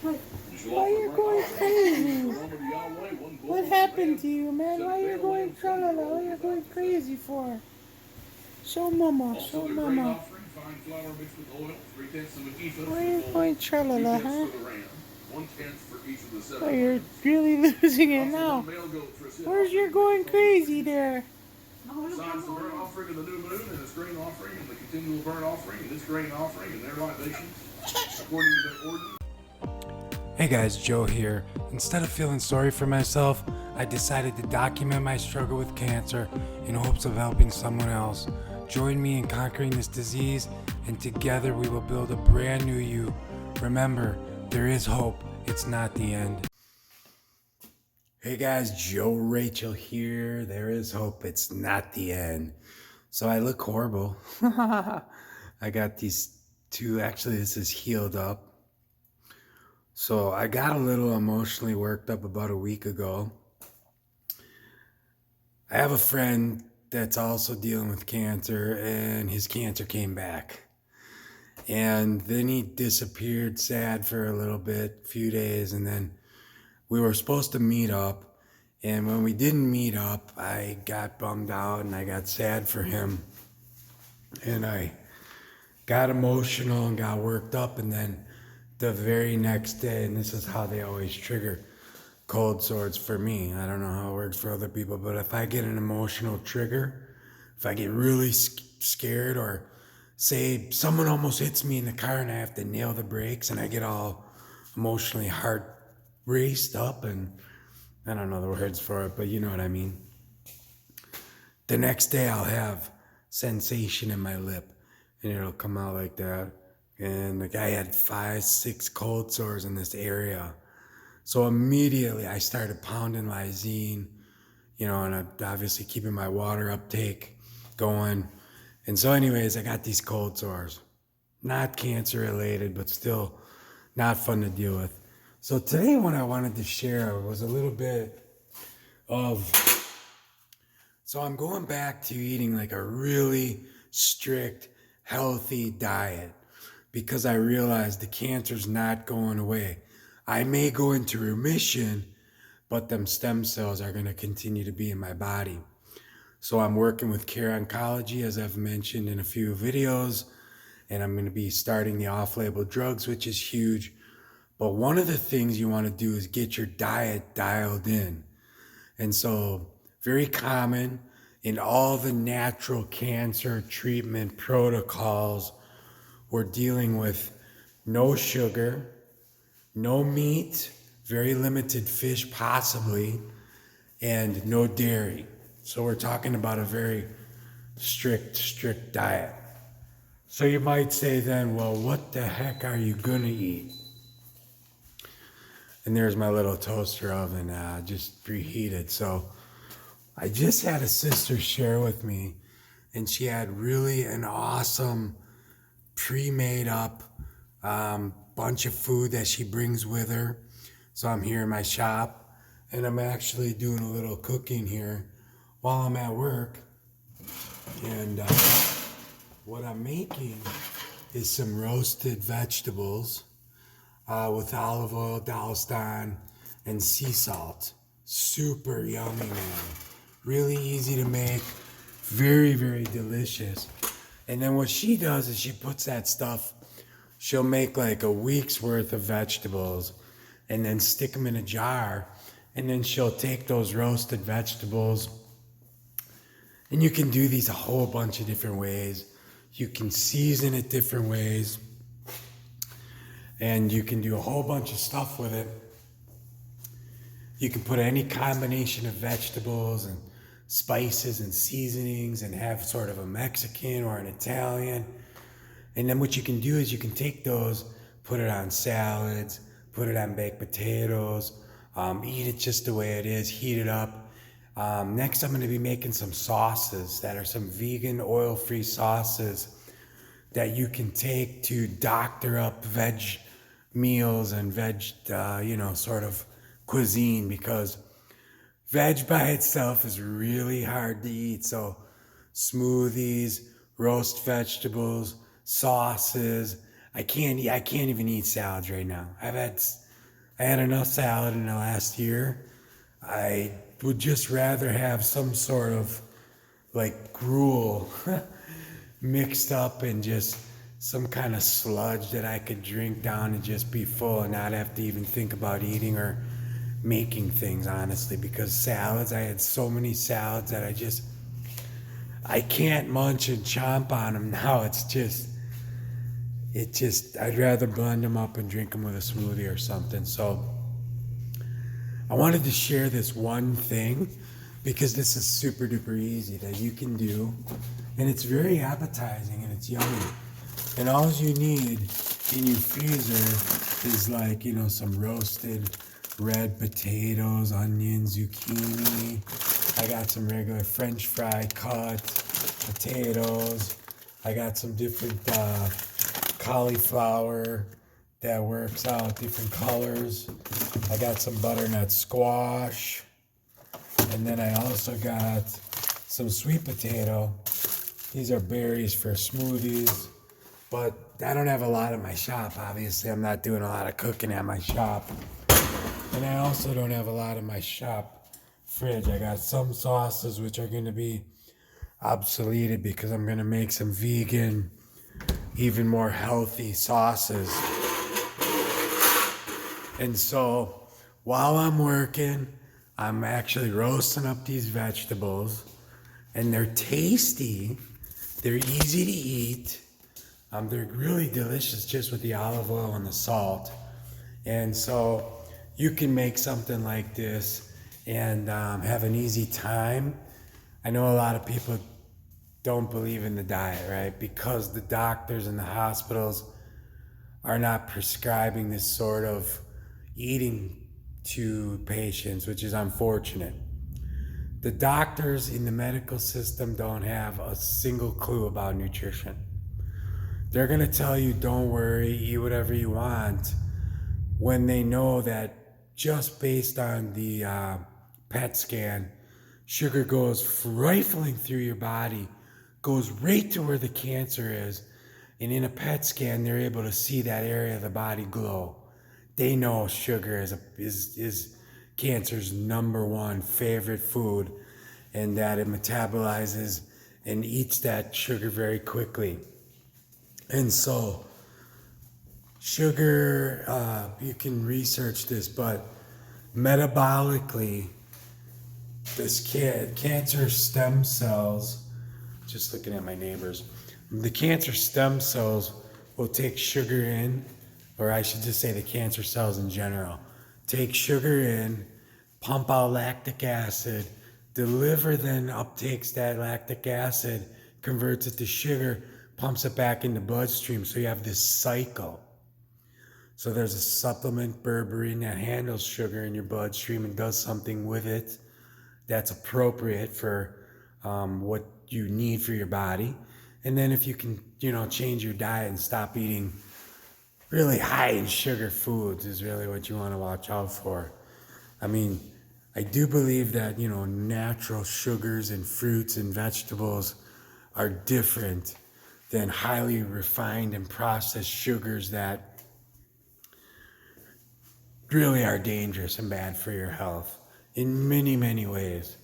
Why you're going crazy? What happened to you, man? Why you're going tralala? Why you're going crazy for? Show mama, show mama. Why you going tralala, huh? Oh, you're really losing it now. Where's your going crazy there? Signs the burnt offering of the new moon and its grain offering and the continual burnt offering and its grain offering and their libations, according to their ordinance. Hey guys, Joe here. Instead of feeling sorry for myself, I decided to document my struggle with cancer in hopes of helping someone else. Join me in conquering this disease, and together we will build a brand new you. Remember, there is hope. It's not the end. Hey guys, Joe Rachel here. There is hope. It's not the end. So I look horrible. I got these two, actually, this is healed up. So I got a little emotionally worked up about a week ago. I have a friend that's also dealing with cancer, and his cancer came back. And then he disappeared sad for a little bit, few days, and then we were supposed to meet up. And when we didn't meet up, I got bummed out and I got sad for him. And I got emotional and got worked up, and then the very next day, and this is how they always trigger cold sores for me. I don't know how it works for other people, but if I get an emotional trigger, if I get really scared, or say someone almost hits me in the car and I have to nail the brakes and I get all emotionally heart raced up, and I don't know the words for it, but you know what I mean. The next day I'll have sensation in my lip and it'll come out like that. And the guy had 5, 6 cold sores in this area. So immediately I started pounding lysine, and I'm obviously keeping my water uptake going. And so anyways, I got these cold sores. Not cancer related, but still not fun to deal with. So today what I wanted to share was a little bit of, so I'm going back to eating like a really strict, healthy diet, because I realized the cancer's not going away. I may go into remission, but them stem cells are going to continue to be in my body. So I'm working with Care Oncology, as I've mentioned in a few videos, and I'm going to be starting the off-label drugs, which is huge. But one of the things you want to do is get your diet dialed in. And so very common in all the natural cancer treatment protocols, we're dealing with no sugar, no meat, very limited fish possibly, and no dairy. So we're talking about a very strict diet. So you might say then, well, what the heck are you gonna eat? And there's my little toaster oven, just preheated. So I just had a sister share with me, and she had really an awesome pre-made up bunch of food that she brings with her. So I'm here in my shop, and I'm actually doing a little cooking here while I'm at work. And what I'm making is some roasted vegetables with olive oil, Dalston, and sea salt. Super yummy, man. Really easy to make. Very, very delicious. And then what she does is she puts that stuff, she'll make like a week's worth of vegetables and then stick them in a jar. And then she'll take those roasted vegetables, and you can do these a whole bunch of different ways. You can season it different ways, and you can do a whole bunch of stuff with it. You can put any combination of vegetables and spices and seasonings and have sort of a Mexican or an Italian. And then what you can do is you can take those, put it on salads, put it on baked potatoes, eat it just the way it is, heat it up. Next, I'm going to be making some sauces that are some vegan, oil-free sauces that you can take to doctor up veg meals and veg, sort of cuisine, because veg by itself is really hard to eat. So smoothies, roast vegetables, sauces. I can't even eat salads right now. I had enough salad in the last year. I would just rather have some sort of like gruel mixed up and just some kind of sludge that I could drink down and just be full and not have to even think about eating or making things, honestly, because salads, I had so many salads that I can't munch and chomp on them now. I'd rather blend them up and drink them with a smoothie or something. So I wanted to share this one thing because this is super duper easy that you can do, and it's very appetizing and it's yummy. And all you need in your freezer is like, some roasted red potatoes, onions, zucchini. I got some regular French fry cut potatoes. I got some different cauliflower that works out different colors. I got some butternut squash. And then I also got some sweet potato. These are berries for smoothies. But I don't have a lot at my shop, obviously. I'm not doing a lot of cooking at my shop. And I also don't have a lot in my shop fridge. I got some sauces which are going to be obsoleted because I'm going to make some vegan, even more healthy sauces. And so while I'm working, I'm actually roasting up these vegetables. And they're tasty. They're easy to eat. They're really delicious just with the olive oil and the salt. And so you can make something like this and have an easy time. I know a lot of people don't believe in the diet, right? Because the doctors and the hospitals are not prescribing this sort of eating to patients, which is unfortunate. The doctors in the medical system don't have a single clue about nutrition. They're going to tell you, don't worry, eat whatever you want, when they know that just based on the PET scan, sugar goes rifling through your body, goes right to where the cancer is, and in a PET scan, they're able to see that area of the body glow. They know sugar is cancer's number one favorite food, and that it metabolizes and eats that sugar very quickly. And so sugar, you can research this, but metabolically, this cancer stem cells, just looking at my neighbors, the cancer stem cells will take sugar in, or I should just say the cancer cells in general, take sugar in, pump out lactic acid, the liver then uptakes that lactic acid, converts it to sugar, pumps it back in the bloodstream. So you have this cycle. So there's a supplement, berberine, that handles sugar in your bloodstream and does something with it that's appropriate for what you need for your body. And then if you can, change your diet and stop eating really high in sugar foods is really what you want to watch out for. I mean, I do believe that, natural sugars and fruits and vegetables are different than highly refined and processed sugars that really are dangerous and bad for your health in many, many ways.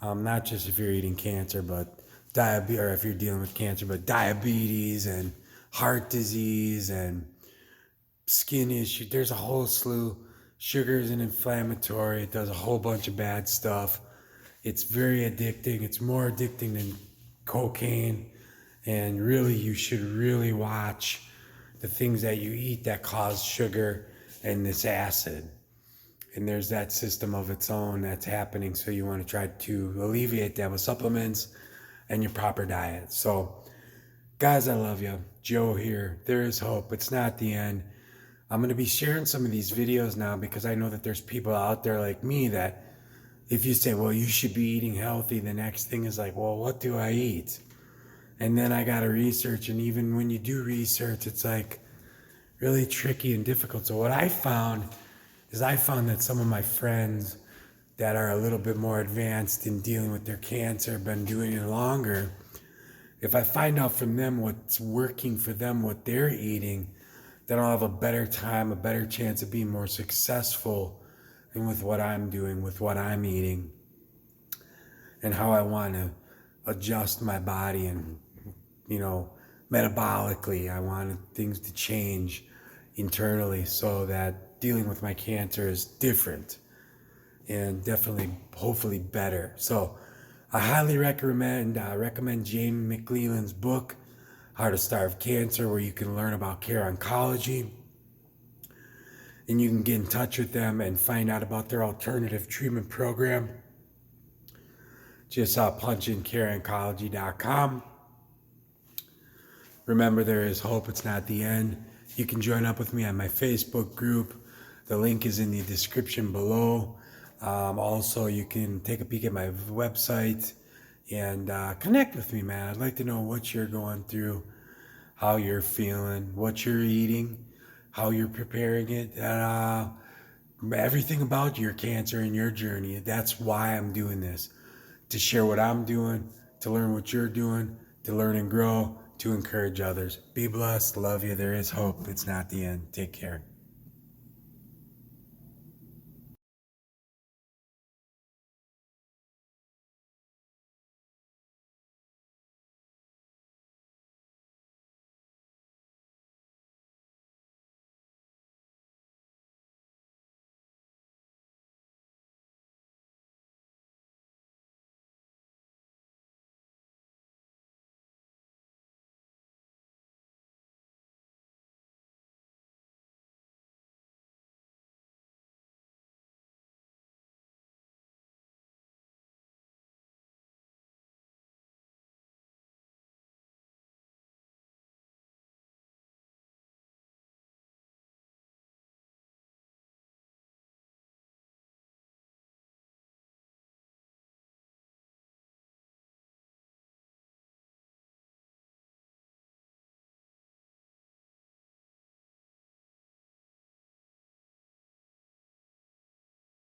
Not just if you're eating cancer, but or if you're dealing with cancer, but diabetes and heart disease and skin issues. There's a whole slew. Sugar is an inflammatory. It does a whole bunch of bad stuff. It's very addicting. It's more addicting than cocaine. And really, you should really watch the things that you eat that cause sugar and this acid. And there's that system of its own that's happening. So you want to try to alleviate that with supplements and your proper diet. So, guys, I love you. Joe here. There is hope. It's not the end. I'm going to be sharing some of these videos now because I know that there's people out there like me that if you say, well, you should be eating healthy, the next thing is like, well, what do I eat? And then I got to research. And even when you do research, it's like really tricky and difficult. So what I found that some of my friends that are a little bit more advanced in dealing with their cancer have been doing it longer. If I find out from them what's working for them, what they're eating, then I'll have a better time, a better chance of being more successful in with what I'm doing, with what I'm eating, and how I want to adjust my body and, metabolically. I wanted things to change internally so that dealing with my cancer is different and definitely, hopefully, better. So I highly recommend Jamie McClelland's book, How to Starve Cancer, where you can learn about Care Oncology. And you can get in touch with them and find out about their alternative treatment program. Just punch in careoncology.com. Remember, there is hope. It's not the end. You can join up with me on my Facebook group. The link is in the description below. Also, you can take a peek at my website and connect with me, man. I'd like to know what you're going through, how you're feeling, what you're eating, how you're preparing it, and everything about your cancer and your journey. That's why I'm doing this, to share what I'm doing, to learn what you're doing, to learn and grow, to encourage others. Be blessed. Love you. There is hope. It's not the end. Take care.